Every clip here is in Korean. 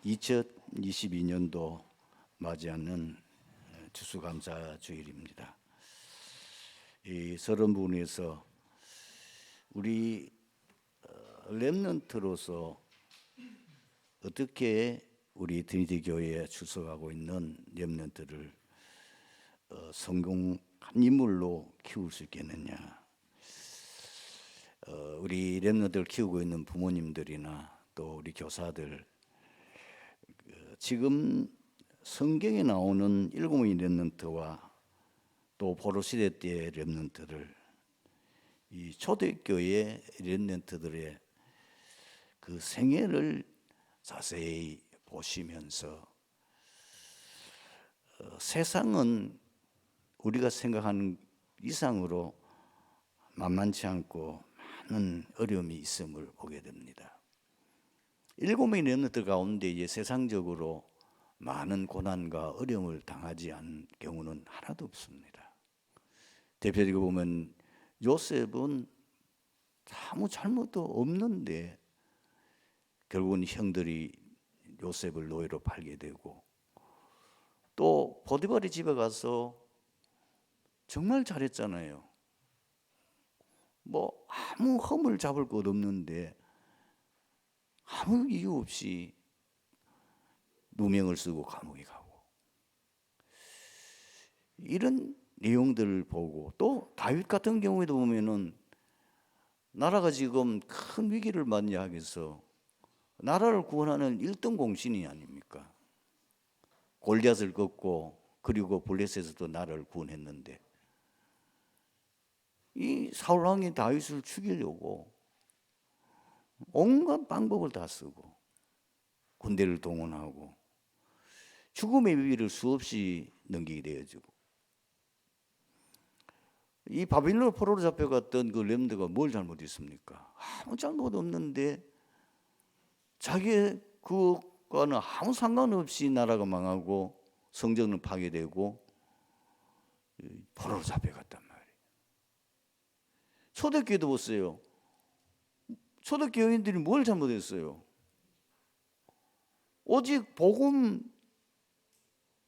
2022년도 맞이하는 추수감사주일입니다. 이 서른 부분에서 우리 렘넌트로서 어떻게 우리 트리니티 교회에 출석하고 있는 렘넌트를 성공한 인물로 키울 수 있겠느냐. 우리 렘넌트를 키우고 있는 부모님들이나 또 우리 교사들, 지금 성경에 나오는 일곱의 렘넌트와 또 포로시대 때의 렘넌트를 이 초대교회 렘넌트들의 그 생애를 자세히 보시면서 세상은 우리가 생각하는 이상으로 만만치 않고 많은 어려움이 있음을 보게 됩니다. 일곱의 렘넌트 가운데 이제 세상적으로 많은 고난과 어려움을 당하지 않은 경우는 하나도 없습니다. 대표적으로 보면 요셉은 아무 잘못도 없는데 결국은 형들이 요셉을 노예로 팔게 되고, 또 보디발의 집에 가서 정말 잘했잖아요. 뭐 아무 흠을 잡을 것 없는데 아무 이유 없이 누명을 쓰고 감옥에 가고, 이런 내용들을 보고, 또 다윗 같은 경우에도 보면은 나라가 지금 큰 위기를 맞이하기 위해서 나라를 구원하는 1등 공신이 아닙니까? 골리앗을 꺾고 그리고 블레셋에서도 나라를 구원했는데, 이 사울 왕이 다윗을 죽이려고 온갖 방법을 다 쓰고 군대를 동원하고 죽음의 위기를 수없이 넘기게 되어지고, 이 바빌론 포로로 잡혀갔던 그 렘드가 뭘 잘못했습니까? 아무 잘못 없는데 자기의 그것과는 아무 상관없이 나라가 망하고 성전은 파괴되고 포로로 잡혀갔단 말이에요. 초대교회도 보세요. 초대교회인들이 뭘 잘못했어요? 오직 복음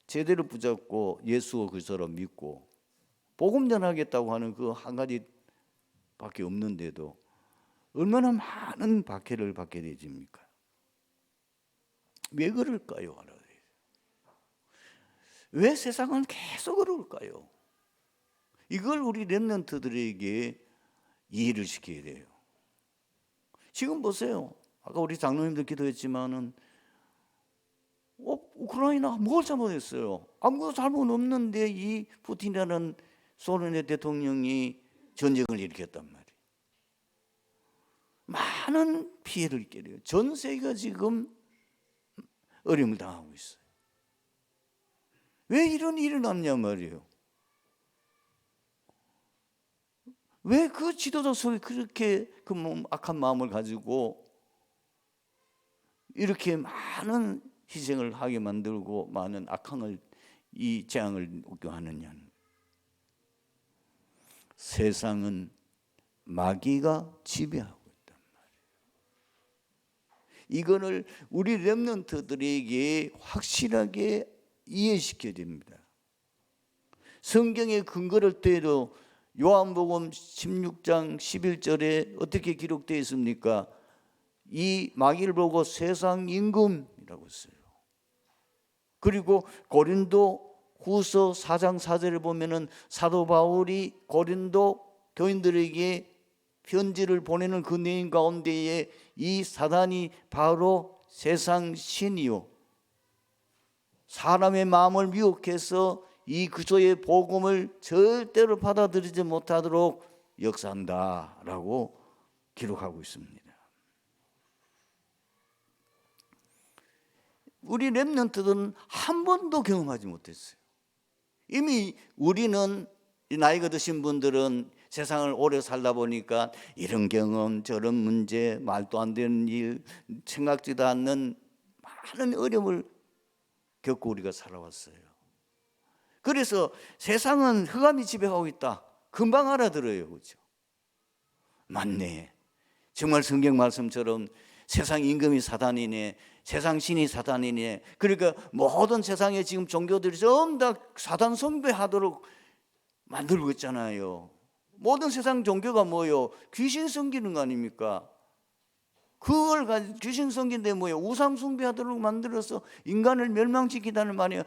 제대로 붙잡고 예수 그리스도를 믿고 복음 전하겠다고 하는 그 한 가지 밖에 없는데도 얼마나 많은 박해를 받게 되집니까? 왜 그럴까요? 왜 세상은 계속 그럴까요? 이걸 우리 렘넌트들에게 이해를 시켜야 돼요. 지금 보세요. 아까 우리 장로님들 기도했지만은 우크라이나 뭘 잘못했어요? 아무것도 잘못 없는데 이 푸틴이라는 소련의 대통령이 전쟁을 일으켰단 말이에요. 많은 피해를 입게 돼요. 전 세계가 지금 어려움을 당하고 있어요. 왜 이런 일이 일어났냐 말이에요. 왜 그 지도자 속에 그렇게 그 악한 마음을 가지고 이렇게 많은 희생을 하게 만들고 많은 악항을, 이 재앙을 오게 하느냐. 세상은 마귀가 지배하고 있단 말이에요. 이거를 우리 렘넌트들에게 확실하게 이해시켜야 됩니다. 성경의 근거를 때도 요한복음 16장 11절에 어떻게 기록되어 있습니까? 이 마귀를 보고 세상 임금이라고 했어요. 그리고 고린도 후서 4장 4절에 보면은 사도 바울이 고린도 교인들에게 편지를 보내는 그 내용 가운데에 이 사단이 바로 세상 신이요, 사람의 마음을 미혹해서 이 그리스도의 복음을 절대로 받아들이지 못하도록 역사한다라고 기록하고 있습니다. 우리 렘넌트들은 한 번도 경험하지 못했어요. 이미 우리는, 나이가 드신 분들은 세상을 오래 살다 보니까 이런 경험, 저런 문제, 말도 안 되는 일, 생각지도 않는 많은 어려움을 겪고 우리가 살아왔어요. 그래서 세상은 흑암이 지배하고 있다, 금방 알아들어요. 그렇죠? 맞네. 정말 성경 말씀처럼 세상 임금이 사단이네, 세상 신이 사단이네. 그러니까 모든 세상에 지금 종교들이 전부 다 사단 숭배하도록 만들고 있잖아요. 모든 세상 종교가 뭐요? 귀신 섬기는 거 아닙니까? 그걸 가지고 귀신 섬긴데 뭐예요? 우상 숭배하도록 만들어서 인간을 멸망시키다는 말이에요.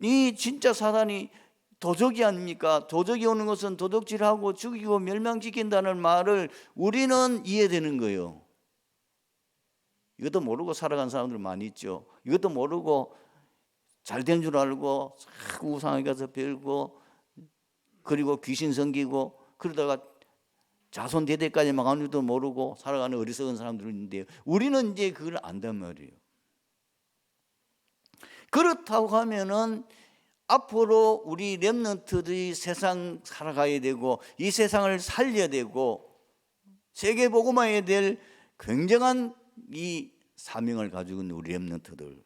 이 진짜 사단이 도적이 아닙니까? 도적이 오는 것은 도둑질하고 죽이고 멸망시킨다는 말을 우리는 이해되는 거예요. 이것도 모르고 살아간 사람들 많이 있죠. 이것도 모르고 잘된 줄 알고 우상에 가서 빌고 그리고 귀신 섬기고 그러다가 자손 대대까지 망하는 줄도 모르고 살아가는 어리석은 사람들이 있는데 우리는 이제 그걸 안단 말이에요. 그렇다고 하면은 앞으로 우리 렘넌트들이 세상 살아가야 되고 이 세상을 살려야 되고 세계 복음화해야 될 굉장한 이 사명을 가지고 있는 우리 렘넌트들,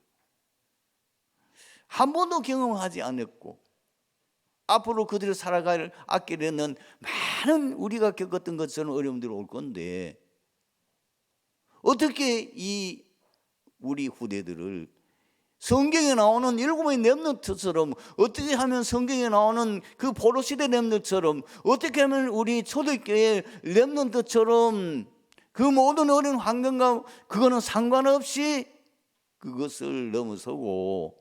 한 번도 경험하지 않았고 앞으로 그들이 살아갈 앞길에 되는 많은 우리가 겪었던 것처럼 어려움들이 올 건데 어떻게 이 우리 후대들을 성경에 나오는 일곱의 렘넌트처럼, 어떻게 하면 성경에 나오는 그 포로시대 렘넌트처럼, 어떻게 하면 우리 초대교회 렘넌트처럼 그 모든 어려운 환경과 그거는 상관없이 그것을 넘어서고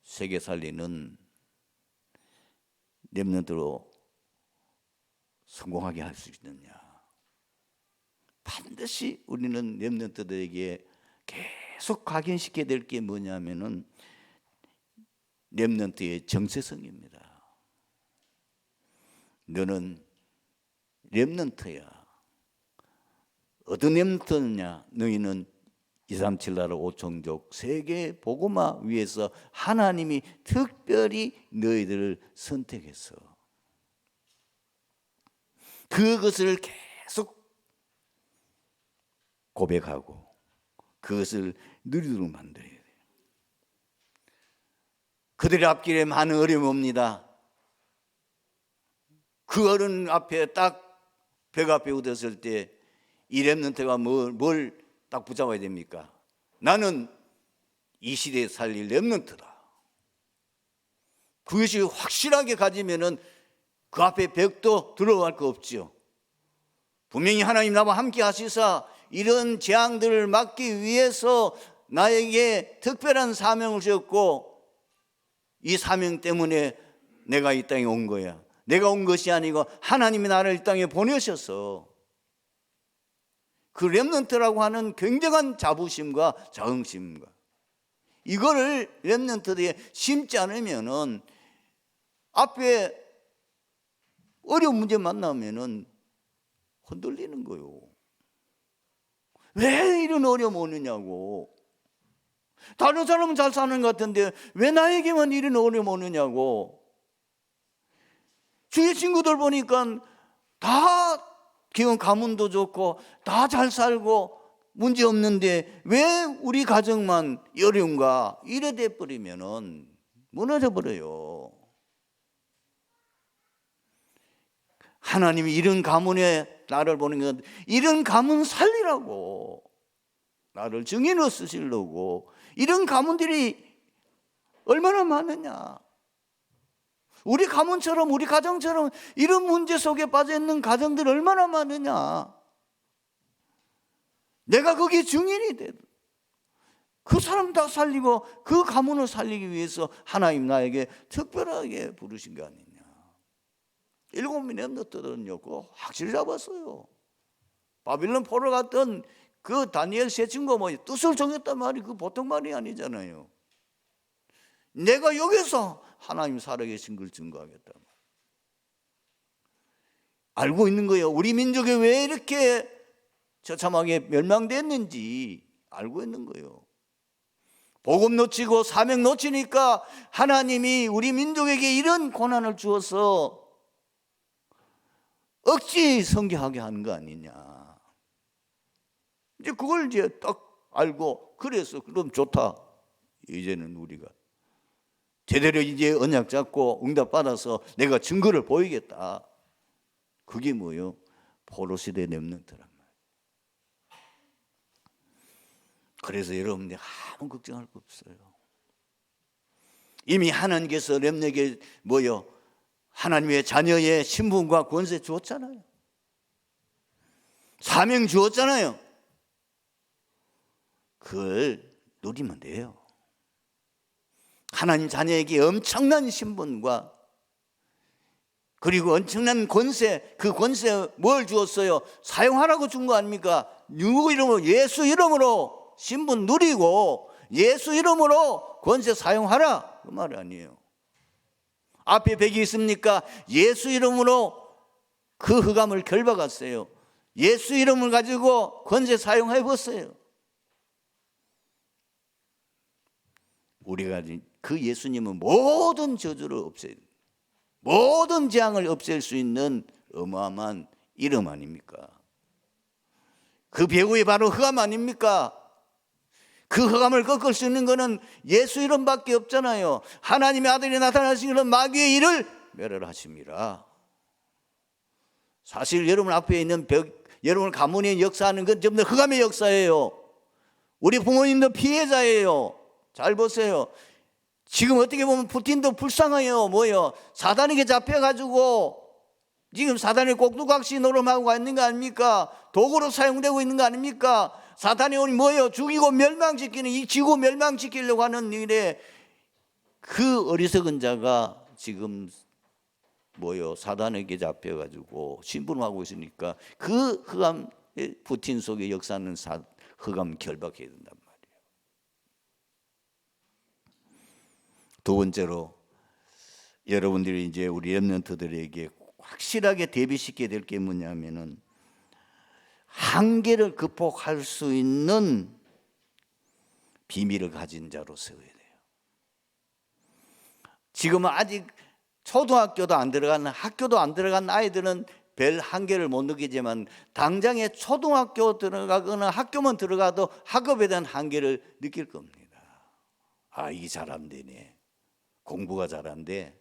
세계 살리는 렘넌트로 성공하게 할 수 있느냐. 반드시 우리는 렘넌트들에게 계속 각인시켜야 될 게 뭐냐면은 렘넌트의 정체성입니다. 너는 렘넌트야. 어떤 렘넌트냐? 너희는 237 나라 5총족 세계 복음화 위해서 하나님이 특별히 너희들을 선택했어. 그것을 계속 고백하고 그것을 누리도록 만들어야 돼요. 그들의 앞길에 많은 어려움이 옵니다. 그 어른 앞에 딱 벽 앞에 웃었을 때 이 렘넌트가 뭘 딱 붙잡아야 됩니까? 나는 이 시대에 살릴 렘넌트다. 그것이 확실하게 가지면은 그 앞에 벽도 들어갈 거 없죠. 분명히 하나님 나와 함께 하시사 이런 재앙들을 막기 위해서 나에게 특별한 사명을 주셨고 이 사명 때문에 내가 이 땅에 온 거야. 내가 온 것이 아니고 하나님이 나를 이 땅에 보내셨어. 그 렘넌트라고 하는 굉장한 자부심과 자긍심과 이거를 렘넌트들이 심지 않으면은 앞에 어려운 문제 만나면은 흔들리는 거요. 왜 이런 어려움 오느냐고. 다른 사람은 잘 사는 것 같은데 왜 나에게만 이런 어려움 오느냐고. 주위 친구들 보니까 다 기본 가문도 좋고 다 잘 살고 문제 없는데 왜 우리 가정만 어려운가? 이래 돼 버리면은 무너져 버려요. 하나님이 이런 가문에 나를 보는 건 이런 가문 살리라고 나를 증인으로 쓰시려고. 이런 가문들이 얼마나 많으냐. 우리 가문처럼 우리 가정처럼 이런 문제 속에 빠져있는 가정들 얼마나 많으냐. 내가 거기 증인이 돼. 그 사람 다 살리고 그 가문을 살리기 위해서 하나님 나에게 특별하게 부르신 거 아니냐. 7명의 렘넌트들은요 그거 확실히 잡았어요. 바빌론 포로 갔던 그 다니엘 세 친구가 뭐 뜻을 정했단 말이 그 보통 말이 아니잖아요. 내가 여기서 하나님 살아계신 걸 증거하겠다. 알고 있는 거예요. 우리 민족이 왜 이렇게 처참하게 멸망됐는지 알고 있는 거예요. 복음 놓치고 사명 놓치니까 하나님이 우리 민족에게 이런 고난을 주어서 억지 성교하게 하는 거 아니냐. 이제 그걸 이제 딱 알고 그래서 그럼 좋다. 이제는 우리가 제대로 이제 언약 잡고 응답 받아서 내가 증거를 보이겠다. 그게 뭐예요? 포로시대 렘넌트란 말이에요. 그래서 여러분들 아무 걱정할 거 없어요. 이미 하나님께서 렘넌트에게 하나님의 자녀의 신분과 권세 주었잖아요. 사명 주었잖아요. 그걸 누리면 돼요. 하나님 자녀에게 엄청난 신분과 그리고 엄청난 권세, 그 권세 뭘 주었어요? 사용하라고 준 거 아닙니까? 누구 이름으로? 예수 이름으로 신분 누리고 예수 이름으로 권세 사용하라, 그 말 아니에요. 앞에 벽이 있습니까? 예수 이름으로 그 흑암을 결박했어요. 예수 이름을 가지고 권세 사용해 봤어요. 우리가 그 예수님은 모든 저주를 없애요. 모든 재앙을 없앨 수 있는 어마어마한 이름 아닙니까? 그 배후에 바로 흑암 아닙니까? 그 흑암을 꺾을 수 있는 것은 예수 이름밖에 없잖아요. 하나님의 아들이 나타나신 것은 마귀의 일을 멸하심이라. 사실 여러분 앞에 있는 벽, 여러분 가문의 역사하는 건 전부 다 흑암의 역사예요. 우리 부모님도 피해자예요. 잘 보세요. 지금 어떻게 보면 푸틴도 불쌍해요. 사단에게 잡혀가지고 지금 사단의 꼭두각시 노름하고 있는 거 아닙니까? 도구로 사용되고 있는 거 아닙니까? 사단이 오니 죽이고 멸망시키는, 이 지구 멸망시키려고 하는 일에 그 어리석은 자가 지금 사단에게 잡혀가지고 심부름하고 있으니까 그 흑암, 푸틴 속에 역사하는 흑암 결박해야 된단 말이에요. 두 번째로 여러분들이 이제 우리 렘넌트들에게 확실하게 대비시켜야 될 게 뭐냐면은 한계를 극복할 수 있는 비밀을 가진 자로 세워야 돼요. 지금은 아직 초등학교도 안 들어간, 학교도 안 들어간 아이들은 별 한계를 못 느끼지만 당장에 초등학교 들어가거나 학교만 들어가도 학업에 대한 한계를 느낄 겁니다. 아, 이게 잘 안 되네. 공부가 잘 안 돼.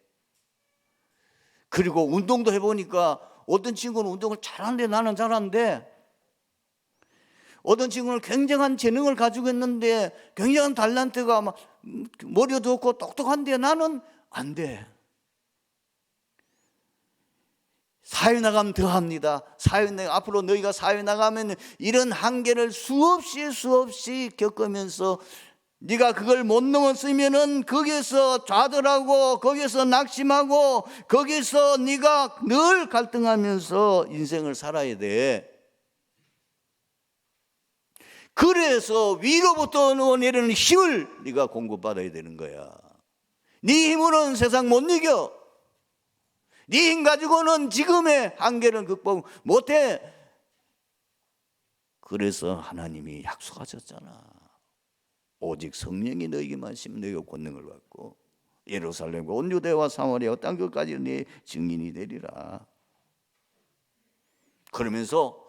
그리고 운동도 해보니까 어떤 친구는 운동을 잘하는데 나는 잘하는데, 어떤 친구는 굉장한 재능을 가지고 있는데 굉장한 달란트가 막 머리도 좋고 똑똑한데 나는 안 돼. 사회 나가면 더 합니다. 앞으로 너희가 사회 나가면 이런 한계를 수없이 겪으면서 네가 그걸 못 넘었으면은 거기에서 좌절하고 거기에서 낙심하고 거기에서 네가 늘 갈등하면서 인생을 살아야 돼. 그래서 위로부터 내리는 힘을 네가 공급받아야 되는 거야. 네 힘으로는 세상 못 이겨. 네 힘 가지고는 지금의 한계를 극복 못해. 그래서 하나님이 약속하셨잖아. 오직 성령이 너에게만 심으면 너희가 권능을 받고 예루살렘과 온 유대와 사마리아와 땅 끝까지 네 증인이 되리라. 그러면서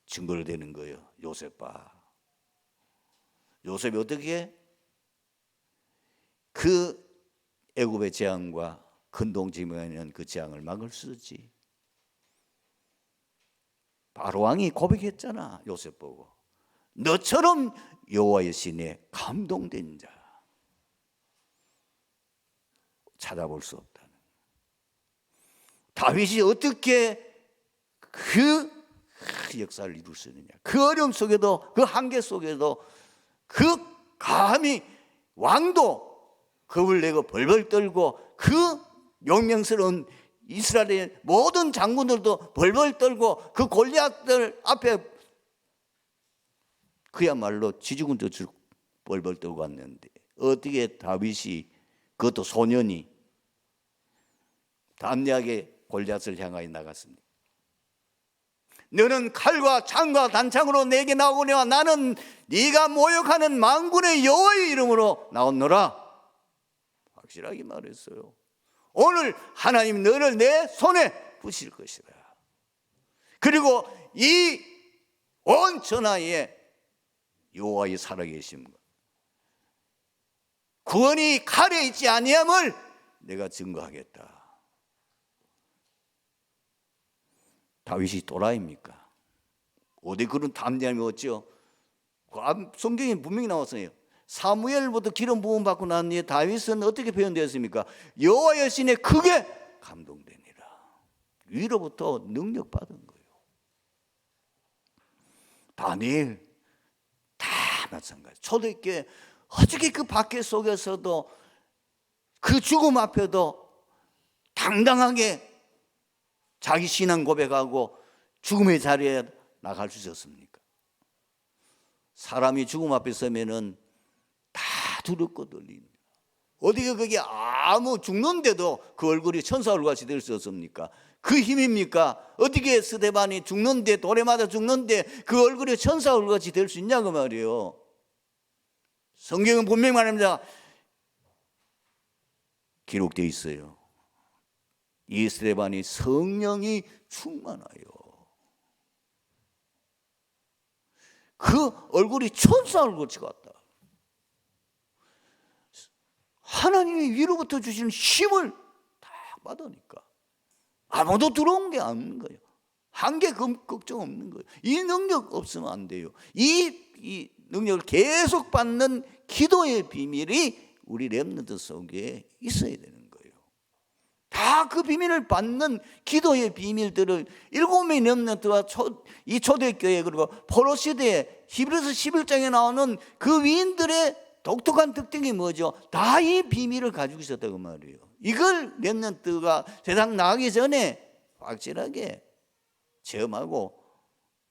증거를 대는 거예요. 요셉 봐. 요셉이 어떻게 해? 그 애굽의 재앙과 근동지면에 있는 그 재앙을 막을 수 있지. 바로 왕이 고백했잖아. 요셉 보고. 너처럼 여호와의 신에 감동된 자 찾아볼 수 없다는. 다윗이 어떻게 그 역사를 이룰 수 있느냐. 그 어려움 속에도, 그 한계 속에도 그 감히 왕도 겁을 내고 벌벌 떨고 그 용맹스러운 이스라엘의 모든 장군들도 벌벌 떨고 그 골리앗들 앞에 그야말로 지지군도 벌벌 떨고 왔는데 어떻게 다윗이, 그것도 소년이 담대하게 골리앗을 향하여 나갔습니다. 너는 칼과 창과 단창으로 내게 나오거니와 나는 네가 모욕하는 만군의 여호와의 이름으로 나오노라. 확실하게 말했어요. 오늘 하나님 너를 내 손에 부실 것이다. 그리고 이 온 천하에 여호와의 살아계심과 구원이 칼에 있지 아니함을 내가 증거하겠다. 다윗이 또라이입니까? 어디 그런 담대함이 없죠? 성경에 분명히 나왔어요. 사무엘부터 기름 부음 받고 난 뒤에 다윗은 어떻게 표현되었습니까? 여호와의 신에 크게 감동되니라. 위로부터 능력 받은 거예요. 다니엘 다 마찬가지. 초대교회 어떻게 그 박해 속에서도 그 죽음 앞에도 당당하게 자기 신앙 고백하고 죽음의 자리에 나갈 수 있었습니까? 사람이 죽음 앞에 서면은 다 두렵고 떨립니다. 어디가 그게 아무 죽는데도 그 얼굴이 천사 얼굴같이 될 수 없습니까? 그 힘입니까? 어떻게 스데반이 죽는데, 돌에 맞아 죽는데 그 얼굴이 천사 얼굴같이 될 수 있냐고 말이에요. 성경은 분명히 말합니다. 기록되어 있어요. 이 스데반이 성령이 충만하여 그 얼굴이 천사 얼굴같이 같다. 하나님이 위로부터 주시는 힘을 다 받으니까 아무도 들어온 게 없는 거예요. 한 개 걱정 없는 거예요. 이 능력 없으면 안 돼요. 이 능력을 계속 받는 기도의 비밀이 우리 렘넌트 속에 있어야 되는 거예요. 다 그 비밀을 받는 기도의 비밀들을 7명의 렘넌트와 이 초대교회 그리고 포로 시대에 히브리서 11장에 나오는 그 위인들의 독특한 특징이 뭐죠? 다 이 비밀을 가지고 있었다고 말이에요. 이걸 렘넌트가 세상 나가기 전에 확실하게 체험하고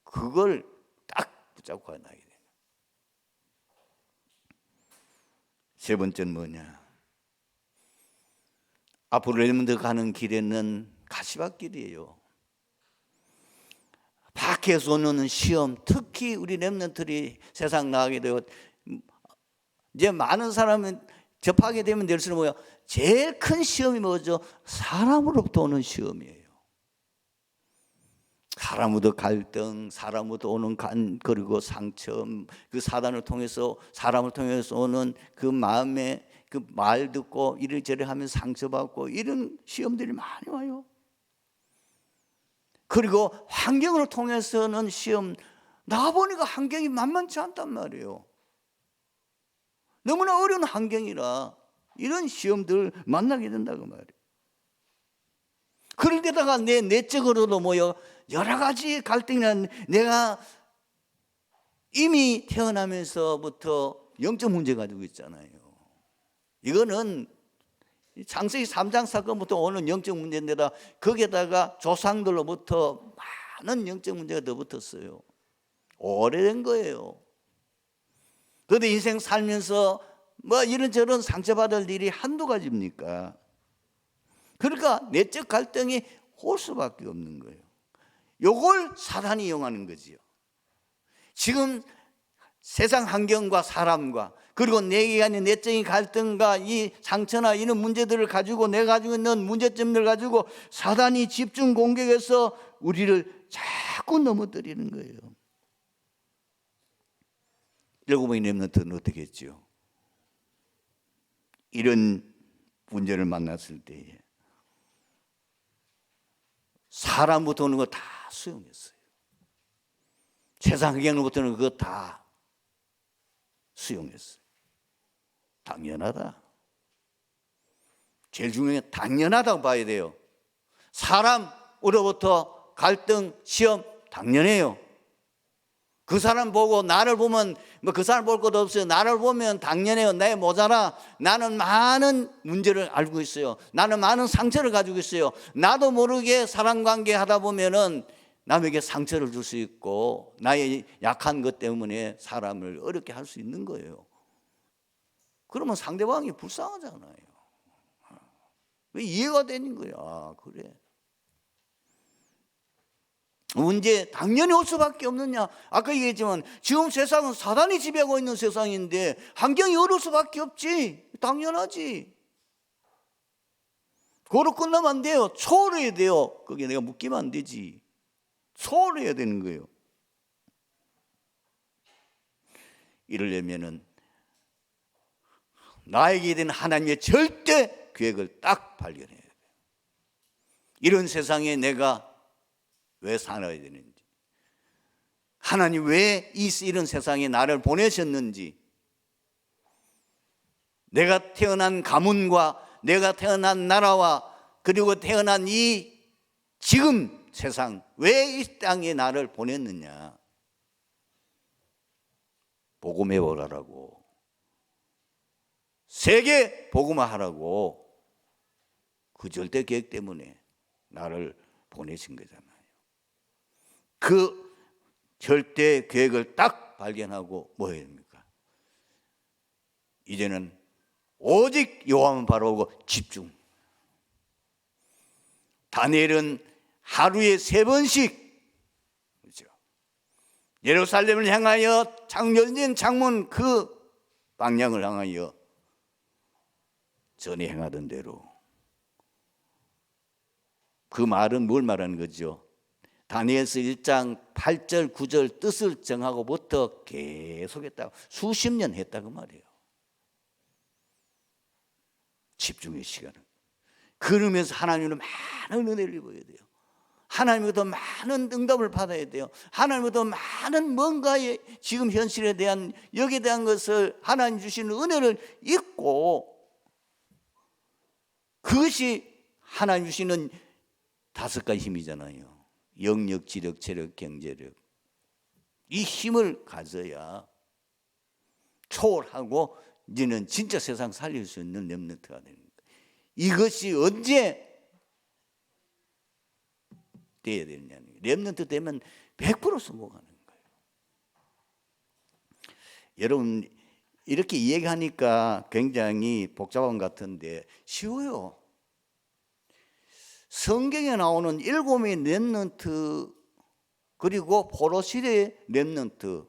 그걸 딱 붙잡고 나가야 돼요. 세 번째는 뭐냐? 앞으로 렘넌트 가는 길에는 가시밭길이에요. 밖에서 오는 시험, 특히 우리 렘넌트들이 세상 나가게 되고 이제 많은 사람은 접하게 되면 될수록 뭐야? 제일 큰 시험이 뭐죠? 사람으로부터 오는 시험이에요. 사람으로부터 갈등, 사람으로부터 오는 그리고 상처, 그 사단을 통해서 사람을 통해서 오는 그 마음에 그 말 듣고 이리저리 하면 상처받고 이런 시험들이 많이 와요. 그리고 환경을 통해서는 시험 나가보니까 환경이 만만치 않단 말이에요. 너무나 어려운 환경이라 이런 시험들 만나게 된다고 말이에요. 그럴 때다가 내 내적으로도 뭐요? 여러 가지 갈등이나 내가 이미 태어나면서부터 영적 문제 가지고 있잖아요. 이거는 창세기 3장 사건부터 오는 영적 문제인데다 거기에다가 조상들로부터 많은 영적 문제가 더 붙었어요. 오래된 거예요. 그런데 인생 살면서 뭐 이런저런 상처받을 일이 한두 가지입니까? 그러니까 내적 갈등이 올 수밖에 없는 거예요. 요걸 사단이 이용하는 거지요. 지금 세상 환경과 사람과 그리고 내게 아닌 내적인 갈등과 이 상처나 이런 문제들을 가지고 내가 가지고 있는 문제점들 가지고 사단이 집중 공격해서 우리를 자꾸 넘어뜨리는 거예요. 7명의 렘넌트는 어떻게 했죠? 이런 문제를 만났을 때에 사람부터 오는 거 다 수용했어요. 세상 환경으로부터 오는 거 다 수용했어요. 당연하다. 제일 중요한 게 당연하다고 봐야 돼요. 사람으로부터 갈등, 시험 당연해요. 그 사람 보고 나를 보면 뭐 그 사람 볼 것도 없어요. 나를 보면 당연해요. 내 모자라. 나는 많은 문제를 알고 있어요. 나는 많은 상처를 가지고 있어요. 나도 모르게 사람관계 하다 보면은 남에게 상처를 줄 수 있고 나의 약한 것 때문에 사람을 어렵게 할 수 있는 거예요. 그러면 상대방이 불쌍하잖아요. 왜 이해가 되는 거야? 아, 그래. 문제 당연히 올 수밖에 없느냐? 아까 얘기했지만 지금 세상은 사단이 지배하고 있는 세상인데 환경이 어려울 수밖에 없지. 당연하지. 그거로 끝나면 안 돼요. 초월해야 돼요. 거기에 내가 묶이면 안 되지. 초월해야 되는 거예요. 이러려면은 나에게 된 하나님의 절대 계획을 딱 발견해야 돼요. 이런 세상에 내가 왜 살아야 되는지, 하나님 왜 이런 세상에 나를 보내셨는지, 내가 태어난 가문과 내가 태어난 나라와 그리고 태어난 이 지금 세상, 왜 이 땅에 나를 보냈느냐, 복음해 보라라고, 세계 복음화하라고, 그 절대 계획 때문에 나를 보내신 거잖아요. 그 절대 계획을 딱 발견하고 뭐 해야 됩니까? 이제는 오직 여호와만 바라보고 집중. 다니엘은 하루에 3번씩, 그렇죠, 예루살렘을 향하여 열린 창문 그 방향을 향하여 전에 행하던 대로. 그 말은 뭘 말하는 거죠? 다니엘서 1장 8절 9절 뜻을 정하고부터 계속 했다고, 수십 년 했다고 말이에요. 집중의 시간을. 그러면서 하나님으로 많은 은혜를 입어야 돼요. 하나님으로부터 많은 응답을 받아야 돼요. 하나님으로부터 많은 뭔가의 지금 현실에 대한, 여기에 대한 것을 하나님 주시는 은혜를 입고, 그것이 하나님 주시는 5가지 힘이잖아요. 영력, 지력, 체력, 경제력. 이 힘을 가져야 초월하고 너는 진짜 세상 살릴 수 있는 렘넌트가 되는 거예요. 이것이 언제 돼야 되느냐는 거예요. 렘넌트 되면 100% 성공하는 거예요. 여러분, 이렇게 이야기하니까 굉장히 복잡한 것 같은데 쉬워요. 성경에 나오는 7의 렘넌트, 그리고 포로시대의 렘넌트,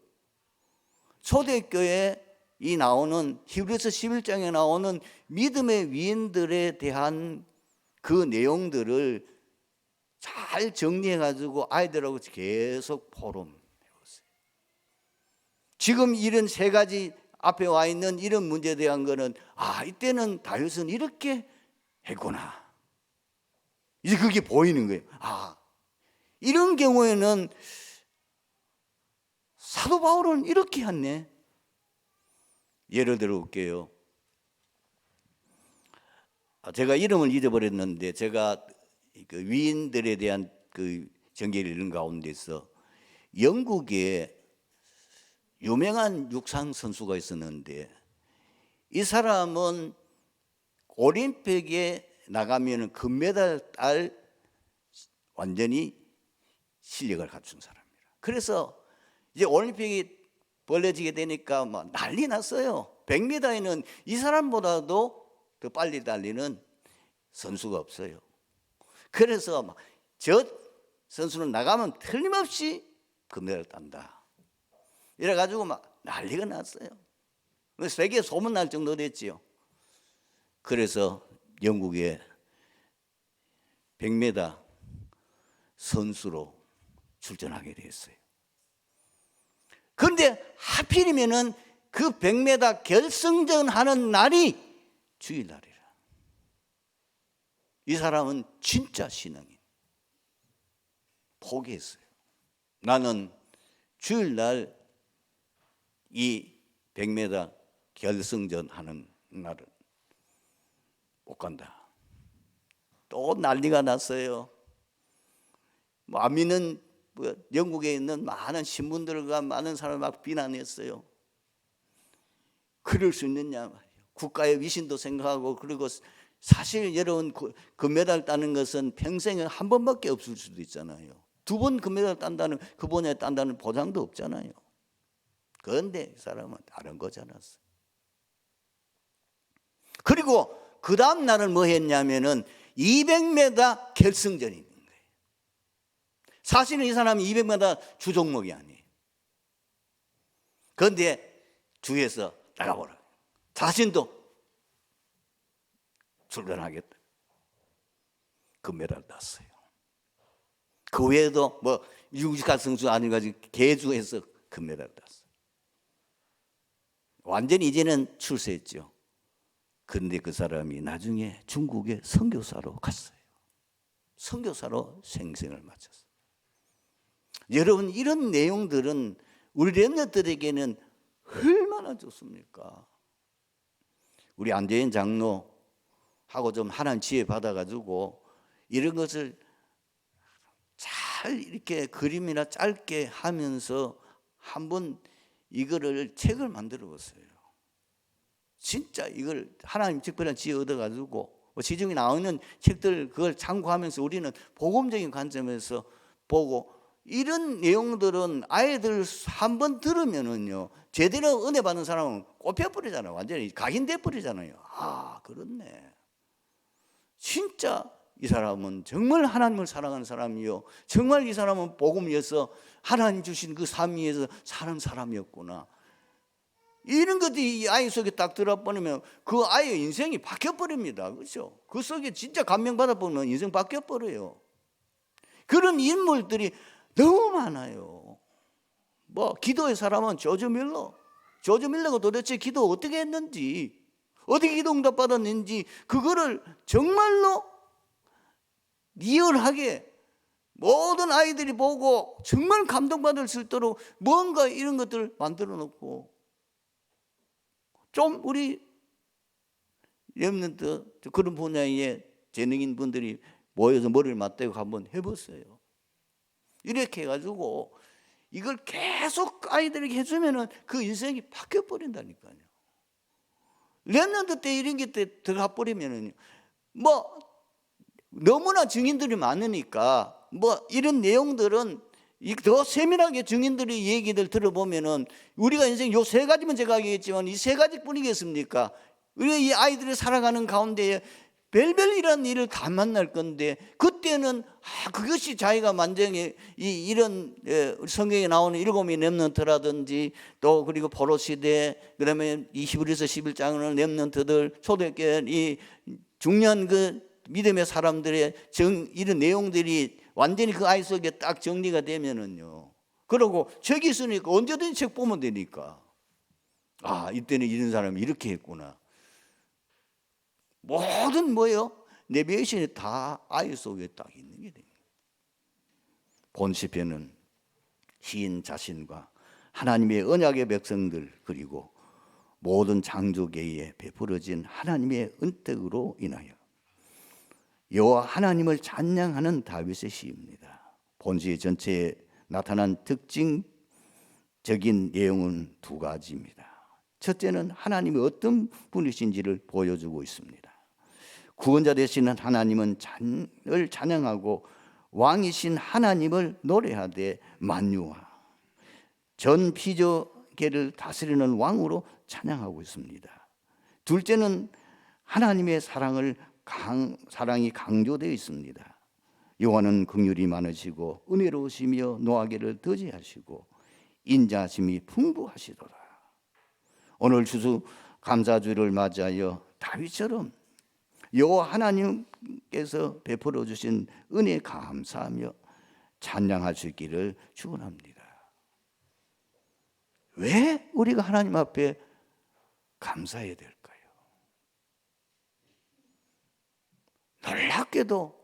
초대교회 이 나오는 히브리서 11장에 나오는 믿음의 위인들에 대한 그 내용들을 잘 정리해 가지고 아이들하고 계속 포럼해보세요. 지금 이런 3가지 앞에 와 있는 이런 문제에 대한 거는, 아, 이때는 다윗은 이렇게 했구나, 이제 그게 보이는 거예요. 아, 이런 경우에는 사도 바울은 이렇게 했네. 예를 들어 볼게요. 제가 이름을 잊어버렸는데, 제가 그 위인들에 대한 그 전개를 읽는 가운데서 영국에 유명한 육상 선수가 있었는데, 이 사람은 올림픽에 나가면 금메달 딸 완전히 실력을 갖춘 사람이라. 그래서 이제 올림픽이 벌어지게 되니까 막 난리 났어요. 100m에는 이 사람보다도 더 빨리 달리는 선수가 없어요. 그래서 막 저 선수는 나가면 틀림없이 금메달을 딴다, 이래가지고 막 난리가 났어요. 세계에 소문날 정도 됐지요. 그래서 영국에 100m 선수로 출전하게 됐어요. 그런데 하필이면은 그 100m 결승전 하는 날이 주일날이라. 이 사람은 진짜 신앙인. 포기했어요. 나는 주일날 이 100m 결승전 하는 날은 못 간다. 또 난리가 났어요. 안 믿는 영국에 있는 많은 신문들과 많은 사람을 막 비난했어요. 그럴 수 있느냐 말이에요. 국가의 위신도 생각하고, 그리고 사실 여러분 금메달 따는 것은 평생에 한 번밖에 없을 수도 있잖아요. 2번 금메달 딴다는, 그번에 딴다는 보장도 없잖아요. 그런데 이 사람은 다른 거지 않았어요. 그리고 그 다음 날은 뭐 했냐면은 200m 결승전이 있는 거예요. 사실은 이 사람이 200m 주종목이 아니에요. 그런데 주위에서 나가보라, 자신도 출전하겠다. 금메달 땄어요. 그 외에도 뭐 유지카 선수 아니가지고 개주에서 금메달 땄어요. 완전히 이제는 출세했죠. 그런데 그 사람이 나중에 중국에 선교사로 갔어요. 선교사로 생생을 마쳤어요. 여러분, 이런 내용들은 우리 렘넌트들에게는 얼마나 좋습니까? 우리 안재현 장로하고 좀 하나님 지혜 받아가지고 이런 것을 잘 이렇게 그림이나 짧게 하면서 한번 이거를 책을 만들어 봤어요. 진짜 이걸 하나님 특별한 지혜 얻어가지고 시중에 나오는 책들 그걸 참고하면서 우리는 복음적인 관점에서 보고, 이런 내용들은 아이들 한번 들으면은요 제대로 은혜 받는 사람은 꼽혀버리잖아요. 완전히 각인돼 버리잖아요. 아, 그렇네. 진짜 이 사람은 정말 하나님을 사랑하는 사람이요, 정말 이 사람은 복음 위해서 하나님 주신 그 삶 위해서 사는 사람이었구나. 이런 것들이 이 아이 속에 딱 들어버리면 그 아이의 인생이 바뀌어버립니다. 그렇죠? 그 속에 진짜 감명받아 보면 인생 바뀌어버려요. 그런 인물들이 너무 많아요. 뭐 기도의 사람은 조지 밀러가 도대체 기도 어떻게 했는지, 어떻게 기도 응답 받았는지, 그거를 정말로 리얼하게 모든 아이들이 보고 정말 감동받을 수 있도록 뭔가 이런 것들을 만들어 놓고, 좀 우리 렘넌트 그런 분야의 재능인 분들이 모여서 머리를 맞대고 한번 해보세요. 이렇게 해가지고 이걸 계속 아이들에게 해주면은 그 인생이 바뀌어버린다니까요. 렘넌트 때 이런 게 들어가 버리면은 뭐 너무나 증인들이 많으니까 뭐 이런 내용들은 더 세밀하게 증인들의 얘기들 들어보면은 우리가 인생 요 세 가지만 제가 하겠지만 이 세 가지뿐이겠습니까? 우리가 이 아이들을 살아가는 가운데에 별별이라는 일을 다 만날 건데, 그때는 그것이 자기가 만정에 이런 성경에 나오는 일곱의 렘넌트라든지 또 그리고 포로 시대, 그다음에 이 히브리서 11장은 렘넌트들 초대교회 이 중요한 그 믿음의 사람들의 이런 내용들이 완전히 그 아이 속에 딱 정리가 되면은요, 그러고 책이 있으니까 언제든지 책 보면 되니까, 아, 이때는 이런 사람이 이렇게 했구나. 모든 뭐예요? 내비게이션이 다 아이 속에 딱 있는 게 됩니다. 본 시편은 시인 자신과 하나님의 언약의 백성들, 그리고 모든 창조계에 베풀어진 하나님의 은택으로 인하여 여호와 하나님을 찬양하는 다윗의 시입니다. 본시 전체에 나타난 특징적인 내용은 두 가지입니다. 첫째는 하나님이 어떤 분이신지를 보여주고 있습니다. 구원자 되시는 하나님은 을 찬양하고 왕이신 하나님을 노래하되 만유와 전 피조계를 다스리는 왕으로 찬양하고 있습니다. 둘째는 하나님의 사랑이 강조되어 있습니다. 여호와는 긍휼이 많으시고 은혜로우시며 노하기를 더디하시고 인자하심이 풍부하시도다. 오늘 추수 감사주일을 맞이하여 다윗처럼 여호와 하나님께서 베풀어 주신 은혜 감사하며 찬양할 수 있기를 축원합니다. 왜 우리가 하나님 앞에 감사해야 될까요? 놀랍게도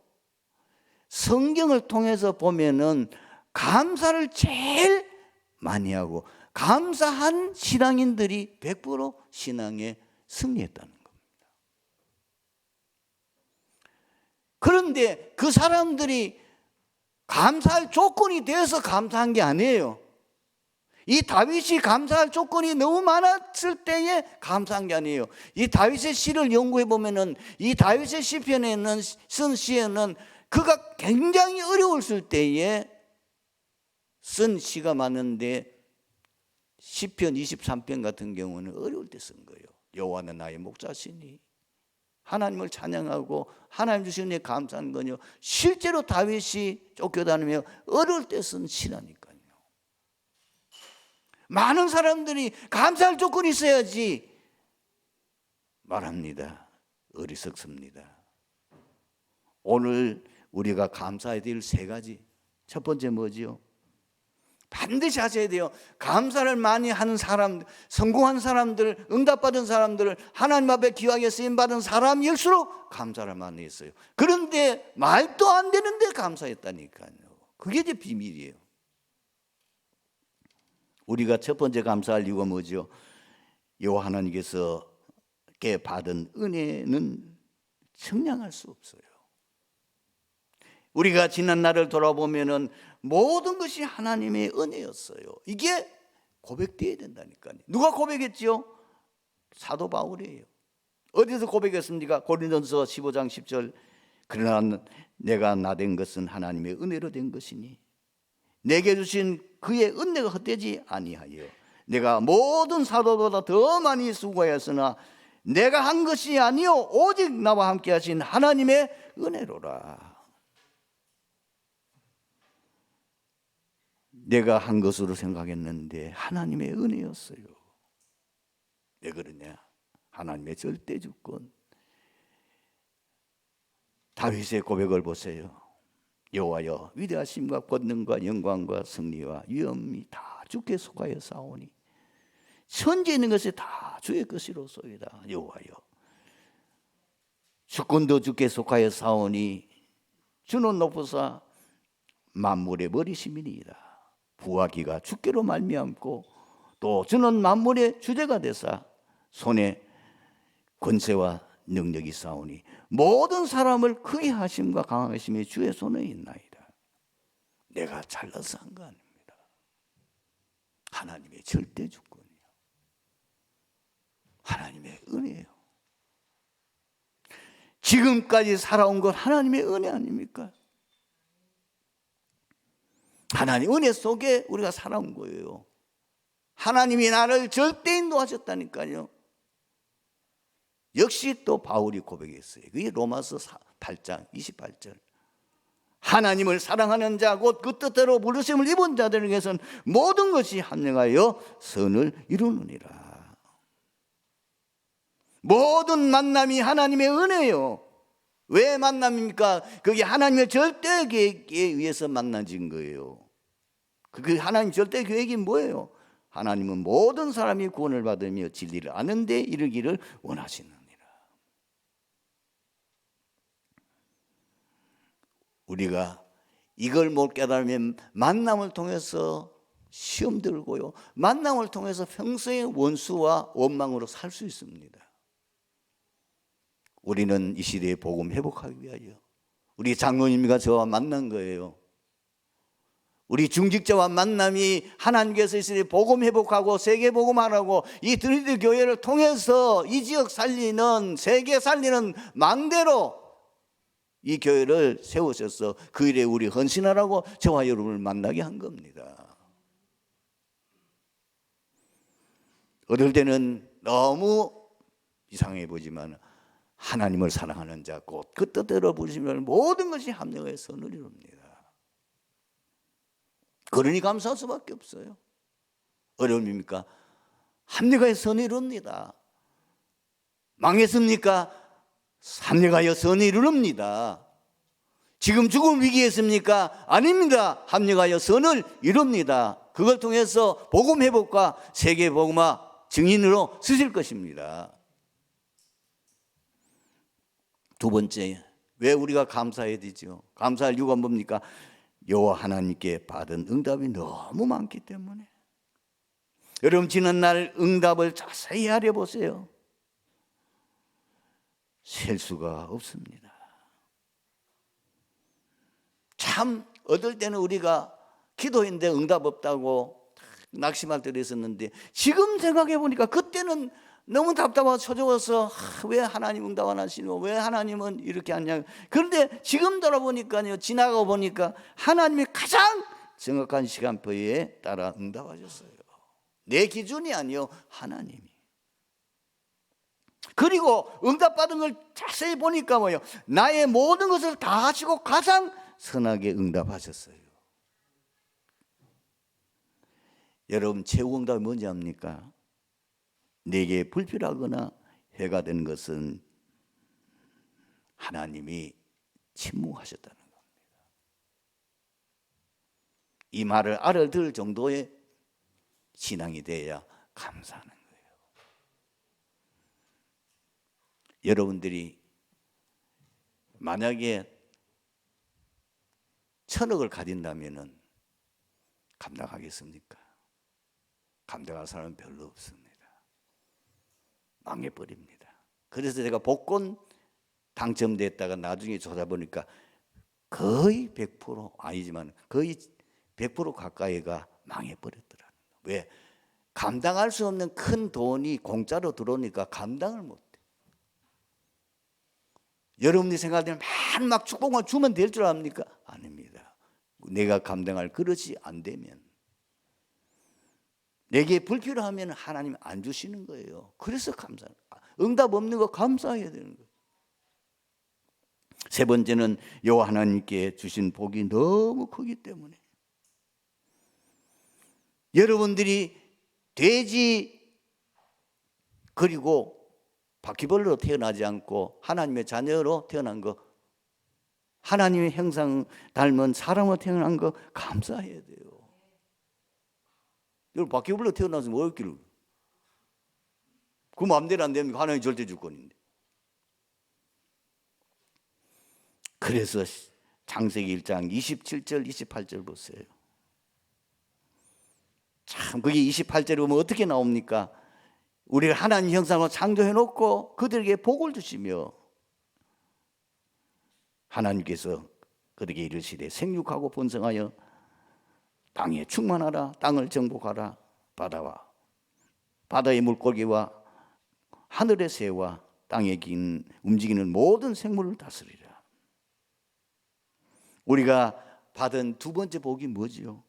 성경을 통해서 보면은 감사를 제일 많이 하고 감사한 신앙인들이 100% 신앙에 승리했다는 겁니다. 그런데 그 사람들이 감사할 조건이 돼서 감사한 게 아니에요. 이 다윗이 감사할 조건이 너무 많았을 때에 감사한 게 아니에요. 이 다윗의 시를 연구해 보면은 이 다윗의 시편에는 쓴 시에는 그가 굉장히 어려웠을 때에 쓴 시가 많은데 시편 23편 같은 경우는 어려울 때 쓴 거예요. 여호와는 나의 목자시니 하나님을 찬양하고 하나님 주신 은혜에 감사한 거요. 실제로 다윗이 쫓겨다니며 어려울 때 쓴 시라니까요. 많은 사람들이 감사할 조건이 있어야지 말합니다. 어리석습니다. 오늘 우리가 감사해야 될 세 가지. 첫 번째 뭐지요? 반드시 하셔야 돼요. 감사를 많이 하는 사람, 성공한 사람들, 응답받은 사람들, 하나님 앞에 귀하게 쓰임받은 사람일수록 감사를 많이 했어요. 그런데 말도 안 되는데 감사했다니까요. 그게 이제 비밀이에요. 우리가 첫 번째 감사할 이유가 뭐죠? 여호와 하나님께서 받은 은혜는 측량할 수 없어요. 우리가 지난 날을 돌아보면은 모든 것이 하나님의 은혜였어요. 이게 고백되어야 된다니까요. 누가 고백했지요? 사도 바울이에요. 어디서 고백했습니까? 고린도전서 15장 10절. 그러나 내가 나된 것은 하나님의 은혜로 된 것이니 내게 주신 그의 은혜가 헛되지 아니하여 내가 모든 사도보다 더 많이 수고하였으나 내가 한 것이 아니요 오직 나와 함께 하신 하나님의 은혜로라. 내가 한 것으로 생각했는데 하나님의 은혜였어요. 왜 그러냐? 하나님의 절대 주권. 다윗의 고백을 보세요. 여호와여 위대하심과 권능과 영광과 승리와 위엄이 다 주께 속하여 사오니 천지에 있는 것이 다 주의 것이로소이다. 여호와여 주권도 주께 속하여 사오니 주는 높으사 만물의 머리심이니이다. 부와 기가 주께로 말미암고 또 주는 만물의 주제가 되사 손에 권세와 능력이 싸우니 모든 사람을 크게 하심과 강하심이 주의 손에 있나이다. 내가 잘나서 한 거 아닙니다. 하나님의 절대 주권이요. 하나님의 은혜예요. 지금까지 살아온 건 하나님의 은혜 아닙니까? 하나님 은혜 속에 우리가 살아온 거예요. 하나님이 나를 절대 인도하셨다니까요. 역시 또 바울이 고백했어요. 그게 로마서 8장 28절. 하나님을 사랑하는 자 곧 그 뜻대로 부르심을 입은 자들에게서는 모든 것이 합력하여 선을 이루느니라. 모든 만남이 하나님의 은혜예요. 왜 만남입니까? 그게 하나님의 절대 계획에 의해서 만나진 거예요. 그 하나님 절대 계획이 뭐예요? 하나님은 모든 사람이 구원을 받으며 진리를 아는 데 이르기를 원하시느니라. 우리가 이걸 못 깨달으면 만남을 통해서 시험 들고요, 만남을 통해서 평소의 원수와 원망으로 살 수 있습니다. 우리는 이 시대의 복음 회복하기 위하여 우리 장로님과 저와 만난 거예요. 우리 중직자와 만남이 하나님께서 이 시대에 복음 회복하고 세계 복음하라고 이 드리드 교회를 통해서 이 지역 살리는, 세계 살리는 망대로 이 교회를 세우셔서 그 일에 우리 헌신하라고 저와 여러분을 만나게 한 겁니다. 어떨 때는 너무 이상해 보지만 하나님을 사랑하는 자 곧 그 뜻대로 부르시면 모든 것이 합력하여 선을 이룹니다. 그러니 감사할 수밖에 없어요. 어려움입니까? 합력하여 선을 이룹니다. 망했습니까? 합력하여 선을 이룹니다. 지금 죽음 위기에 있습니까? 아닙니다. 합력하여 선을 이룹니다. 그걸 통해서 복음 회복과 세계 복음화 증인으로 쓰실 것입니다. 두 번째, 왜 우리가 감사해야 되죠? 감사할 이유가 뭡니까? 여호와 하나님께 받은 응답이 너무 많기 때문에. 여러분 지난 날 응답을 자세히 알아보세요. 셀 수가 없습니다. 참 어떨 때는 우리가 기도했는데 응답 없다고 낙심할 때도 있었는데 지금 생각해 보니까 그때는 너무 답답하고 초조해서 왜 하나님 응답 안 하시노? 왜 하나님은 이렇게 하냐? 그런데 지금 돌아보니까요, 지나가 보니까 하나님이 가장 정확한 시간표에 따라 응답하셨어요. 내 기준이 아니요, 하나님이. 그리고 응답받은 걸 자세히 보니까 뭐예요? 나의 모든 것을 다 하시고 가장 선하게 응답하셨어요. 여러분 최후 응답이 뭔지 압니까? 내게 불필요하거나 해가 되는 것은 하나님이 침묵하셨다는 겁니다. 이 말을 알아들 정도의 신앙이 되어야 감사하는 거예요. 여러분들이 만약에 1,000억을 가진다면 감당하겠습니까? 감당할 사람은 별로 없습니다. 망해버립니다. 그래서 제가 복권 당첨됐다가 나중에 찾아보니까 거의 100% 아니지만 거의 100% 가까이가 망해버렸더라고요. 왜? 감당할 수 없는 큰 돈이 공짜로 들어오니까 감당을 못해. 여러분이 생각하면 막 축복만 주면 될 줄 압니까? 아닙니다. 내가 감당할 그릇이 안 되면, 내게 불필요하면 하나님 안 주시는 거예요. 그래서 응답 없는 거 감사해야 되는 거예요. 세 번째는 여호와 하나님께 주신 복이 너무 크기 때문에, 여러분들이 돼지 그리고 바퀴벌레로 태어나지 않고 하나님의 자녀로 태어난 거, 하나님의 형상 닮은 사람으로 태어난 거 감사해야 돼요. 여러분 바퀴벌레로 태어나서 뭐 했길래, 그 마음대로 안 되면 하나님 절대 주권인데. 그래서 창세기 1장 27절 28절 보세요. 참 그게 28절에 보면 어떻게 나옵니까? 우리를 하나님 형상으로 창조해 놓고 그들에게 복을 주시며 하나님께서 그들에게 이르시되 생육하고 번성하여 땅에 충만하라. 땅을 정복하라. 바다의 물고기와 하늘의 새와 땅에 긴 움직이는 모든 생물을 다스리라. 우리가 받은 두 번째 복이 뭐지요?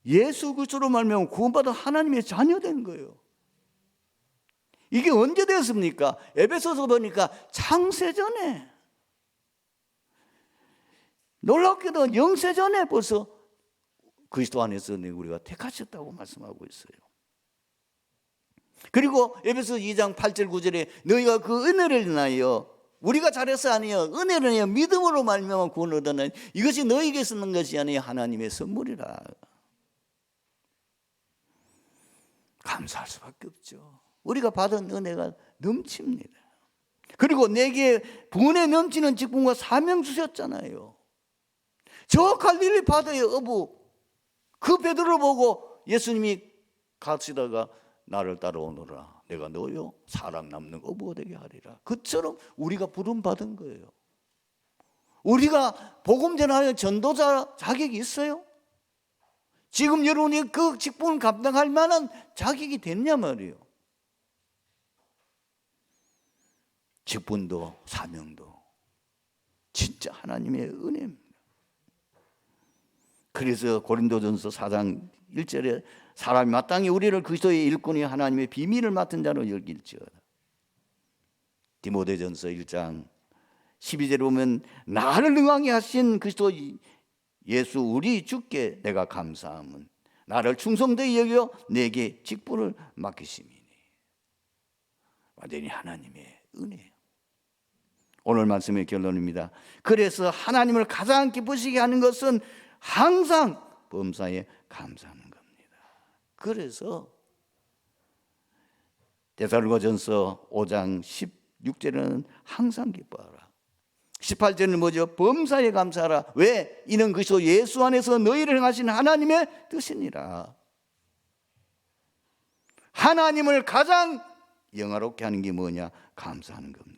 예수 그리스도로 말미암아 구원받은 하나님의 자녀 된 거예요. 이게 언제 되었습니까? 에베소서 보니까 창세전에, 놀랍게도 영세전에 벌써 그리스도 안에서 우리가 택하셨다고 말씀하고 있어요. 그리고 에베소 2장 8절 9절에 너희가 그 은혜를 인하여, 우리가 잘해서 아니요 은혜를 인하여 믿음으로 말미암아 구원을 얻었나니 이것이 너희에게 쓰는 것이 아니요 하나님의 선물이라. 감사할 수밖에 없죠. 우리가 받은 은혜가 넘칩니다. 그리고 내게 분에 넘치는 직분과 사명 주셨잖아요. 저 갈릴리 바다의 어부 그 베드로를 보고 예수님이 가시다가 나를 따라오너라. 내가 너요 사랑 남는 어부가 되게 하리라. 그처럼 우리가 부름 받은 거예요. 우리가 복음 전하는 전도자 자격이 있어요? 지금 여러분이 그 직분을 감당할 만한 자격이 됐냐 말이에요. 직분도 사명도 진짜 하나님의 은혜입니다. 그래서 고린도전서 4장 1절에 사람이 마땅히 우리를 그리스도의 일꾼이 하나님의 비밀을 맡은 자로 여길지어다. 디모데전서 1장 12절에 보면 나를 능하게 하신 그리스도 예수 우리 주께 내가 감사함은 나를 충성되이 여겨 내게 직분을 맡기심이니. 완전히 하나님의 은혜예요. 오늘 말씀의 결론입니다. 그래서 하나님을 가장 기쁘시게 하는 것은 항상 범사에 감사하는 겁니다. 그래서 데살로니가전서 5장 16절에는 항상 기뻐하라. 18절은 뭐죠? 범사에 감사하라. 왜? 이는 그리스도 예수 안에서 너희를 행하신 하나님의 뜻이니라. 하나님을 가장 영화롭게 하는 게 뭐냐? 감사하는 겁니다.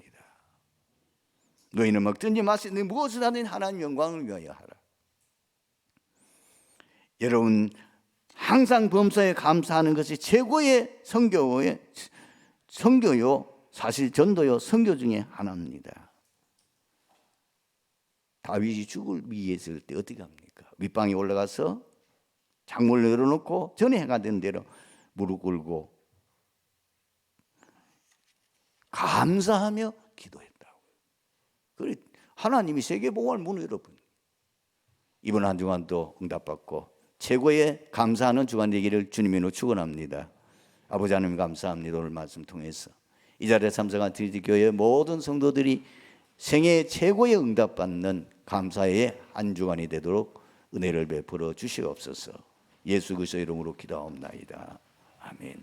너희는 먹든지 마시든지 무엇을 하든 하나님 영광을 위하여 하라. 여러분 항상 범사에 감사하는 것이 최고의 선교요, 사실 전도요, 선교 중에 하나입니다. 다윗이 죽을 위기에 있을 때 어떻게 합니까? 윗방에 올라가서 창문을 열어놓고 전에 해가 된 대로 무릎 꿇고 감사하며 기도했다고. 그래 하나님이 세계복음을 문을 열어본. 이번 한 주간도 응답받고 최고의 감사하는 주간 되기를 주님으로 축원합니다. 아버지 하나님 감사합니다. 오늘 말씀 통해서 이 자리에 참석한 트리티교회 모든 성도들이 생애 최고의 응답받는 감사의 한 주간이 되도록 은혜를 베풀어 주시옵소서. 예수 그리스도의 이름으로 기도하옵나이다. 아멘.